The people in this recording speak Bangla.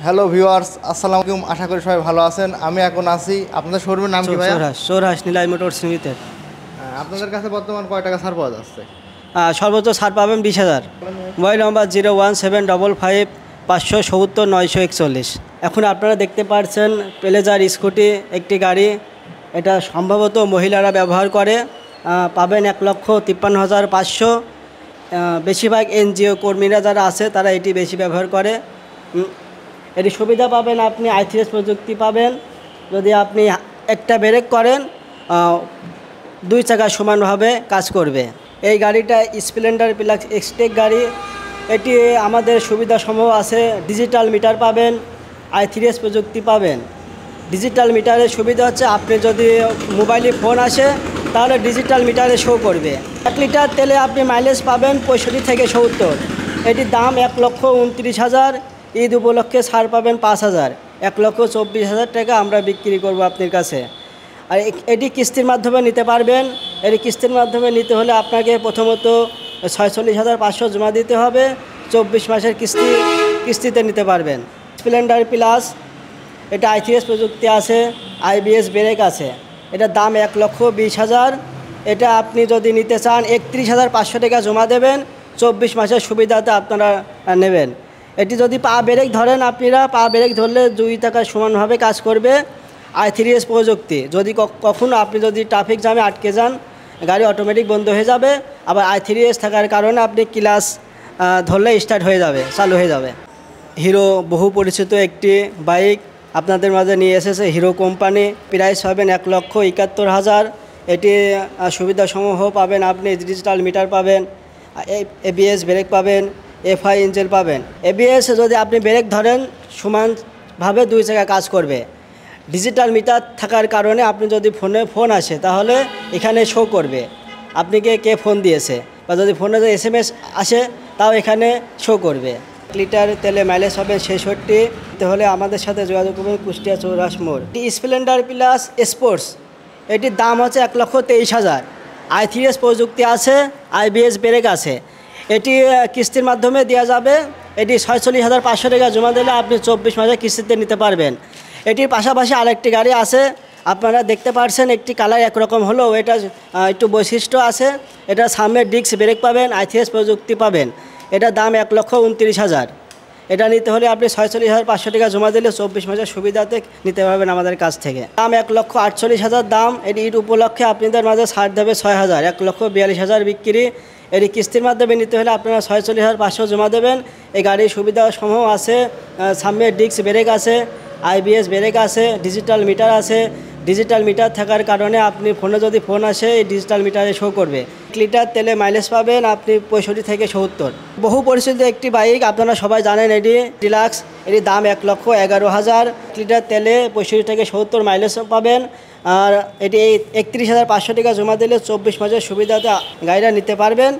হ্যালো ভিউয়ার্স, আসসালামু আলাইকুম। আশা করি সবাই ভালো আছেন। আমি এখন আছি আপনাদের শোরুমের নাম কি ভাই? সৌরাস নীলাই মোটরস লিমিটেড। আপনাদের কাছে বর্তমান কয় টাকা ছাড় পাওয়া যাচ্ছে? সর্বোচ্চ ছাড় পাবেন 20,000। মোবাইল নম্বর 01755 570 941। এখন আপনারা দেখতে পাচ্ছেন প্লেজার স্কুটি একটি গাড়ি, এটা সম্ভবত মহিলারা ব্যবহার করে। পাবেন 1,53,500। বেশিরভাগ এনজিও কর্মীরা যারা আছে তারা এটি বেশি ব্যবহার করে। এটি সুবিধা পাবেন, আপনি আইথিএস প্রযুক্তি পাবেন। যদি আপনি একটা ব্রেক করেন, দুই চাকা সমানভাবে কাজ করবে। এই গাড়িটা স্প্লেন্ডার প্লাস এক্সটেক গাড়ি। এটি আমাদের সুবিধাসমূহ আছে, ডিজিটাল মিটার পাবেন, আইথিএস প্রযুক্তি পাবেন। ডিজিটাল মিটারের সুবিধা হচ্ছে আপনি যদি মোবাইলে ফোন আসে তাহলে ডিজিটাল মিটারে শো করবে। 1 লিটার তেলে আপনি মাইলেজ পাবেন 65 থেকে 70। এটির দাম 1,29,000। ঈদ উপলক্ষে ছাড় পাবেন 5,000। 1,24,000 টাকা আমরা বিক্রি করব আপনার কাছে। আর এটি কিস্তির মাধ্যমে নিতে পারবেন। এটি কিস্তির মাধ্যমে নিতে হলে আপনাকে প্রথমত 46,500 জমা দিতে হবে। 24 মাসের কিস্তিতে নিতে পারবেন। স্প্লেন্ডার প্লাস, এটা আইথিএস প্রযুক্তি আছে, আইবিএস ব্রেক আছে। এটার দাম 1,20,000। এটা আপনি যদি নিতে চান 31,500 টাকা জমা দেবেন। 24 মাসের সুবিধাতে আপনারা নেবেন। এটি যদি পা ব্রেক ধরেন, আপনারা পা ব্রেক ধরলে 2 টাকা সমানভাবে কাজ করবে। আইথিএস প্রযুক্তি, যদি কখনও আপনি যদি ট্রাফিক জ্যামে আটকে যান, গাড়ি অটোমেটিক বন্ধ হয়ে যাবে। আবার আইথিএস থাকার কারণে আপনি ক্লাচ ধরলে স্টার্ট হয়ে যাবে, চালু হয়ে যাবে। হিরো বহু পরিচিত একটি বাইক আপনাদের মাঝে নিয়ে এসেছে হিরো কোম্পানি। প্রাইস পাবেন 1,71,000। এটি সুবিধাসমূহ পাবেন, আপনি ডিজিটাল মিটার পাবেন, এবিএস ব্রেক পাবেন, এফআই ইঞ্জিন পাবেন। এবিএস যদি আপনি ব্রেক ধরেন সমানভাবে 2 চাকা কাজ করবে। ডিজিটাল মিটার থাকার কারণে আপনি যদি ফোন আসে তাহলে এখানে শো করবে আপনি কে ফোন দিয়েছে, বা যদি ফোনে SMS আসে তাও এখানে শো করবে। 1 লিটার তেলে মাইলেজ হবে 66। তাহলে আমাদের সাথে যোগাযোগ করবেন কুষ্টিয়া চৌরাস মোড়। স্প্লেন্ডার প্লাস স্পোর্টস, এটির দাম হচ্ছে 1,23,000। আইথিএস প্রযুক্তি আছে, আইবিএস ব্রেক আছে। এটি কিস্তির মাধ্যমে দেওয়া যাবে। এটি 46,500 টাকা জমা দিলে আপনি 24 মাসে কিস্তিতে নিতে পারবেন। এটির পাশাপাশি আরেকটি গাড়ি আছে, আপনারা দেখতে পাচ্ছেন একটি কালার একরকম হলেও এটা একটু বৈশিষ্ট্য আছে। এটা সামনে ডিস্ক ব্রেক পাবেন, আইথিএস প্রযুক্তি পাবেন। এটার দাম 1,29,000। এটা নিতে হলে আপনি 46,500 টাকা জমা দিলে 24 মাসের সুবিধাতে নিতে পারবেন আমাদের কাছ থেকে। দাম 1,48,000 দাম। এটি ঈদ উপলক্ষে আপনাদের মাঝে ছাড় দেবে 6,000। 1,42,000 বিক্রি। এটি কিস্তির মাধ্যমে নিতে হলে আপনারা 46,500 জমা দেবেন। এই গাড়ির সুবিধাসমূহ আছে, সামনে ডিস্ক ব্রেক আছে, আইবিএস ব্রেক আছে, ডিজিটাল মিটার আছে। ডিজিটাল মিটার থাকার কারণে আপনি ফোনে যদি ফোন আসে এই ডিজিটাল মিটারে শো করবে। 1 লিটার তেলে মাইলেজ পাবেন আপনি 65 থেকে 70। বহু পরিচিত একটি বাইক, আপনারা সবাই জানেন এটি ডিলাক্স। এটির দাম 1,11,000। 1 লিটার তেলে 65 থেকে 70 মাইলেজ পাবেন। আর এটি 31,500 টাকা জমা দিলে 24 মাসের সুবিধাতে গাড়িটা নিতে পারবেন।